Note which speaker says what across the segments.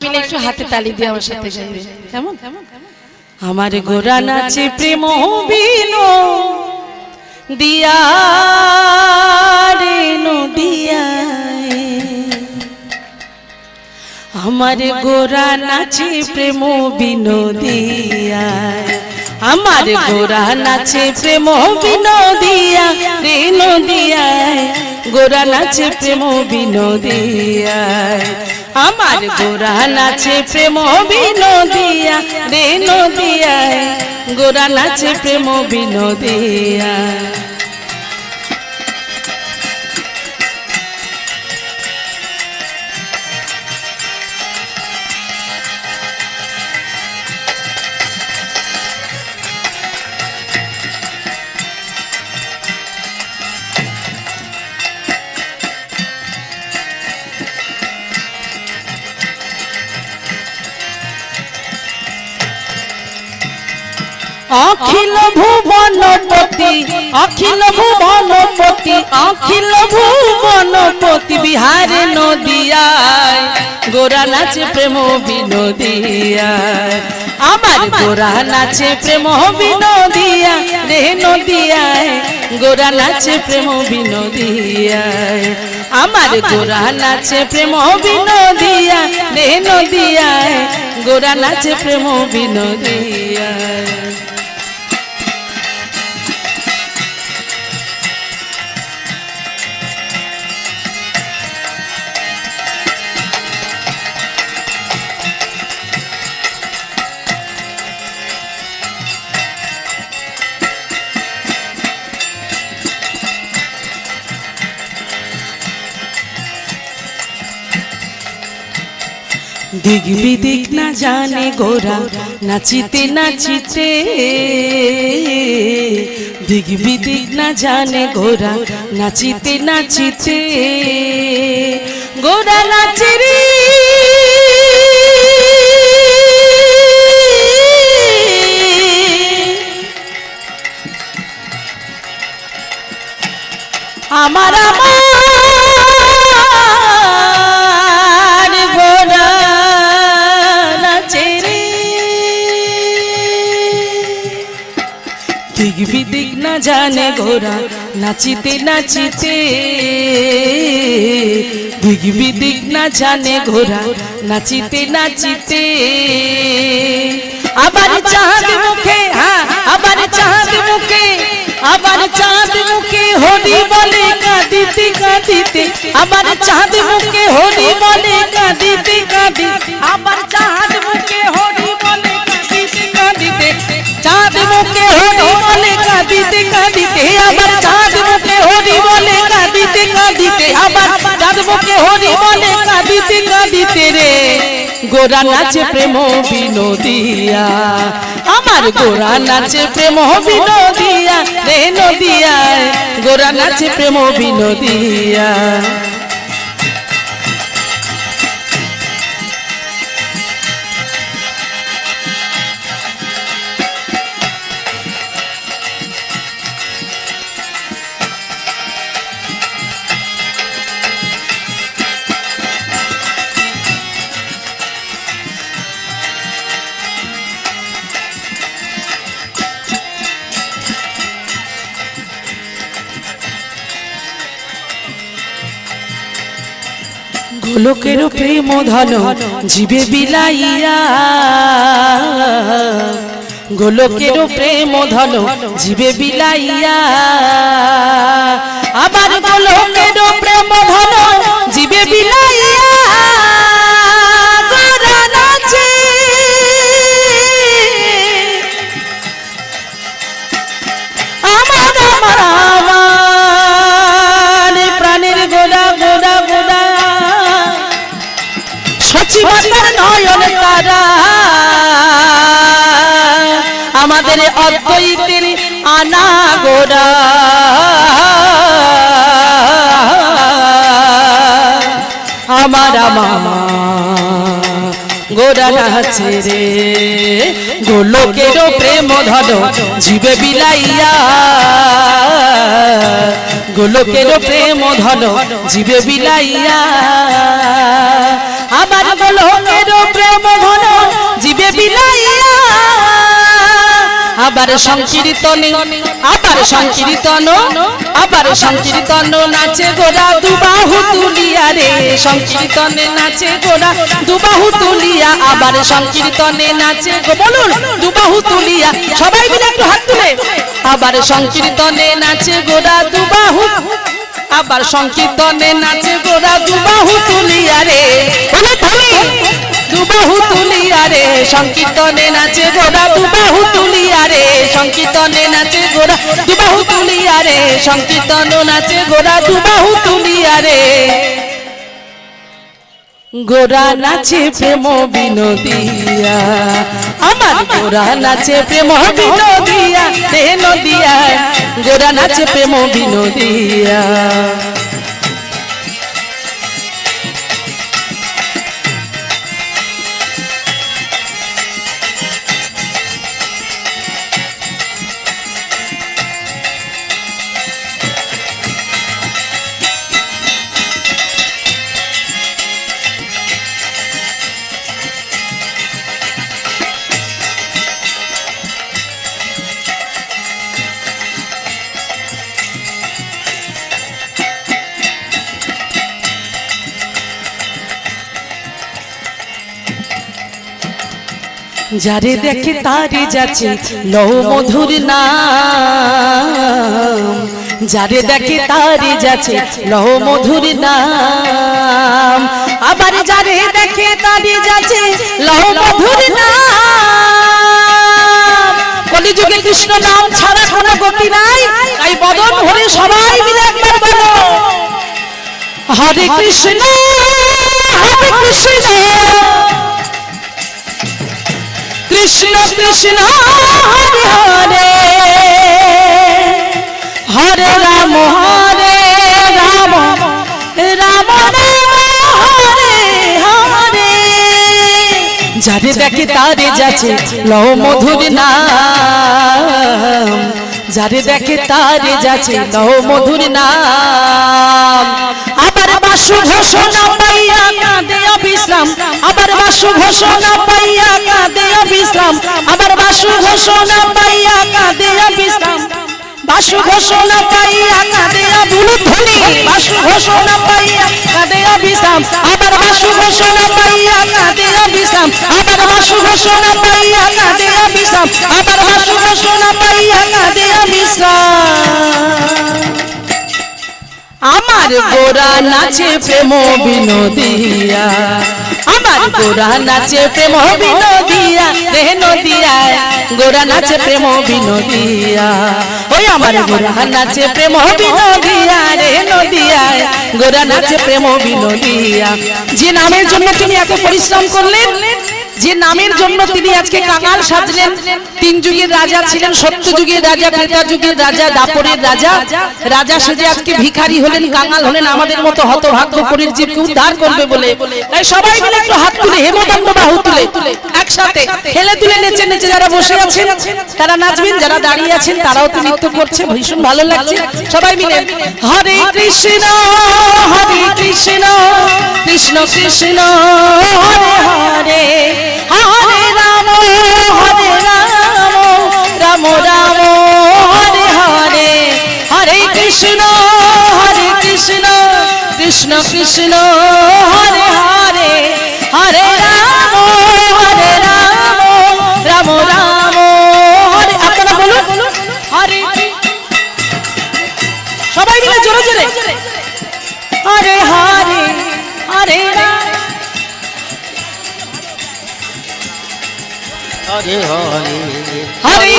Speaker 1: মিলে একটু হাতে তালি দিয়ে আমার সাথে গাইবে কেমন? আমার গোরা নাচে প্রেম বিন দিয়া রে নদিয়ায়, আমার গোরা নাচে প্রেম বিনোদিয়ায়, আমার গোরা নাচে প্রেম বিনোদিয়া রে নদিয়ায়, গোরা নাচে প্রেম বিনোদিয়ায়, আমার গোরা নাচে প্রেম বিনোদিয়া রে নদিয়ায়, গোরা নাচে প্রেম বিনোদিয়া। অখিল ভুবনপতি, অখিল ভুবনপতি, অখিল ভুবনপতি বিহারে নদিয়ায়, গোরা নাচে প্রেম বিনোদিয়ায়, আমার গোরা নাচে প্রেম বিনোদিয়া রে নদিয়ায়, গোরা নাচে প্রেম বিনোদিয়ায়, আমার গোরা নাচে প্রেম বিনোদিয়া রে নদিয়ায়, গোরা নাচে প্রেম বিনোদিয়ায়। দিক বিদিক না জানে গোরা নাচিতে নাচিতে, দিক বিদিক না জানে গোরা নাচিতে নাচিতে, গোরা নাচে রে আমার দিক বিদিক না জানে গোরা নাচিতে নাচিতে, দিক বিদিক না জানে গোরা নাচিতে নাচিতে, আবার চাঁদ মুখে, হ্যাঁ আবার চাঁদ মুখে, আবার চাঁদ মুখে হরি বলে কাঁদিতে কাঁদিতে, আবার চাঁদ মুখে হরি বলে কাঁদিতে কাঁদিতে, আবার চাঁদ মুখে হরি বলে কাঁদিতে কাঁদিতে, চাঁদ মুখে হরি বলে কাঁদিতে কাঁদিতে, আবার চাঁদ মুখে হরি বলে কাঁদিতে কাঁদিতে, আবার চাঁদ মুখে হরি বলে কাঁদিতে কাঁদিতে রে, গোরা নাচে প্রেম বিনোদিয়া, আমার গোরা নাচে প্রেম বিনোদিয়া রে নদিয়ায়, গোরা নাচে প্রেম বিনোদিয়া। গোলকের প্রেম ধন জীবে বিলাইয়া, গোলকের প্রেম ধন জীবে বিলাইয়া, আবার গোলকের প্রেম ধন জীবে বিলাইয়া, গোরা নাচে আমার আমার আমার প্রাণের গোরা গোরা গোরা, সচিবাতার নয়ন তারা, আমাদের অদ্বৈতের আনা গোরা, আমার গোরা নাচে রে, গোলকের প্রেম ধন জীবে বিলাইয়া, গোলকের প্রেম ধন জীবে বিলাইয়া, আবার গোলকের প্রেম ঘন জীবে বিলাইয়া আবার সংকীর্তনে নাচে গোরা দুবাহু তুলিয়া রে সংকীর্তনে নাচে গোরা দুবাহু তুলিয়া আবার সংকীর্তনে নাচে বলুন দুবাহু তুলিয়া সবাই মিলে একটু হাত তুলে আবার সংকীর্তনে নাচে গোরা দুবাহু আবার সংকীর্তনে নাচে গোরা দুবাহু তুলিয়া রে দুবাহু তুলিয়া রে সংকীর্তনে নাচে গোরা দুবাহু তুলিয়া রে সংকীর্তনে নাচে গোরা দুবাহু তুলিয়া রে সংকীর্তন নাচে গোরা দুবাহু তুলিয়া রে গোরা নাচে প্রেম বিনোদিয়া আমার গোরা নাচে প্রেম বিনোদিয়া রে নদিয়া গোরা নাচে প্রেম বিনোদিয়া যারে দেখে তারে যাচ্ছে লৌ মধুর নাম যারে দেখে তারে যাচ্ছে লৌ মধুর নাম আবার যারে দেখে তারে যাচ্ছে লৌ মধুর নাম কলিযুগে কৃষ্ণ নাম ছাড়া কোনো গতি নাই তাই বদন ভরে সবাই মিলে একবার বলো হরে কৃষ্ণ কৃষ্ণ কৃষ্ণ হরে হরে হরে রাম রাম রাম হরে হরে যারে দেখে তারে যাচ্ছে লৌ মধুর নাম যারে দেখে তারে যাচ্ছে লৌ মধুর নাম আবার বাসু ঘোষণা পাইয়া কাঁদে অবিশ্রাম আবার বাসু ঘোষণা পাইয়া কাঁদে অবিশ্রাম আবার বাসু ঘোষণা পাইয়া কাঁদে অবিশ্রাম বাসু ঘোষণা পাইয়া কাঁদে বুলুধ্বনি বাসু ঘোষণা পাইয়া কাঁদে অবিশ্রাম আবার বাসু ঘোষণা পাইয়া কাঁদে অবিশ্রাম আবার বাসু ঘোষণা পাইয়া কাঁদে অবিশ্রাম আবার বাসু ঘোষণা পাইয়া কাঁদে অবিশ্রাম আমার গোরা নাচে প্রেম বিনোদিয়া আমার গোরা নাচে প্রেম বিনোদিয়া রে নদিয়া গোরা নাচে প্রেম বিনোদিয়া ওই আমার গোরা নাচে প্রেম বিনোদিয়া রে নদিয়া গোরা নাচে প্রেম বিনোদিয়া যে নামের জন্য তুমি এত পরিশ্রম করলেন যে নামের জন্য তিনি আজকে কাঙাল সাজলেন তিন যুগের রাজা ছিলেন সত্য যুগের রাজা ত্রেতা যুগের রাজা দাপরের রাজা রাজা সেজে আজকে ভিখারি হলেন কাঙাল হলেন আমাদের মতো হতভাগ্য পরীর জীবকে উদ্ধার করবে বলে তাই সবাই মিলে একটু হাত তুলে হেমদণ্ড বাহু তুলে একসাথে হেলে তুলে নেচে নেচে যারা বসে আছেন তারা নাচবেন যারা দাঁড়িয়ে আছেন তারাও তো নৃত্য করছে ভীষণ ভালো লাগছে সবাই মিলে হরে কৃষ্ণ কৃষ্ণ কৃষ্ণ হরে হরে হরে রাম রাম রাম হরে হরে হরে কৃষ্ণ কৃষ্ণ কৃষ্ণ হরে হরে হরে রাম রাম রাম হরে আপনারা বলুন হরে সবাই মিলে জোরে জোরে হরে হরে হরে রাম
Speaker 2: হরে হরে
Speaker 1: হরে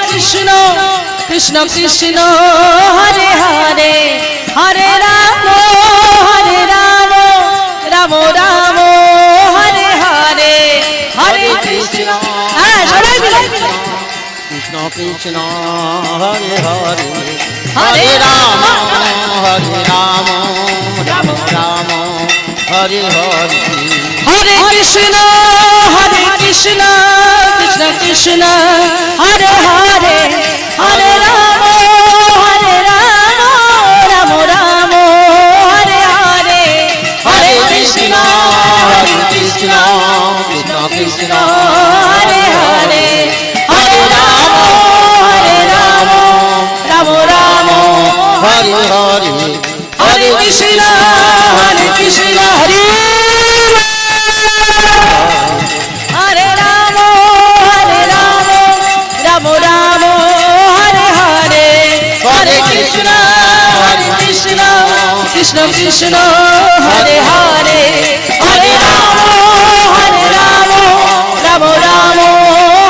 Speaker 1: কৃষ্ণ কৃষ্ণ কৃষ্ণ হরে হরে হরে রাম রাম রাম হরে হরে হরে কৃষ্ণ হ্যাঁ সবাই মিলে
Speaker 2: কৃষ্ণ কৃষ্ণ হরে হরে হরে রাম রাম রাম হরে হরে
Speaker 1: হরে কৃষ্ণ কৃষ্ণ কৃষ্ণ হরে হরে হরে রাম রাম রাম হরে হরে হরে কৃষ্ণ
Speaker 2: কৃষ্ণ কৃষ্ণ কৃষ্ণ
Speaker 1: হরে হরে হরে রাম রাম রাম
Speaker 2: হরে হরে
Speaker 1: হরে কৃষ্ণ হরে কৃষ্ণ হরে হরে রাম রাম রাম হরে হরে হরে কৃষ্ণ কৃষ্ণ কৃষ্ণ হরে হরে হরে রাম রাম রাম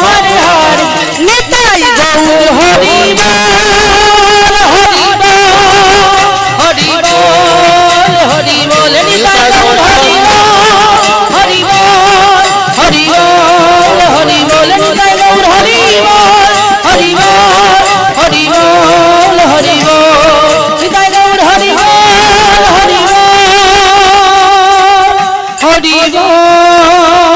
Speaker 1: হরে হরে নিতাই গৌর হরি হরি বল নিতাই গৌর হরি হরি বল হরি বল নিতাই গৌর হরি হরি বল হরি বল নিতাই গৌর হরি হরি বল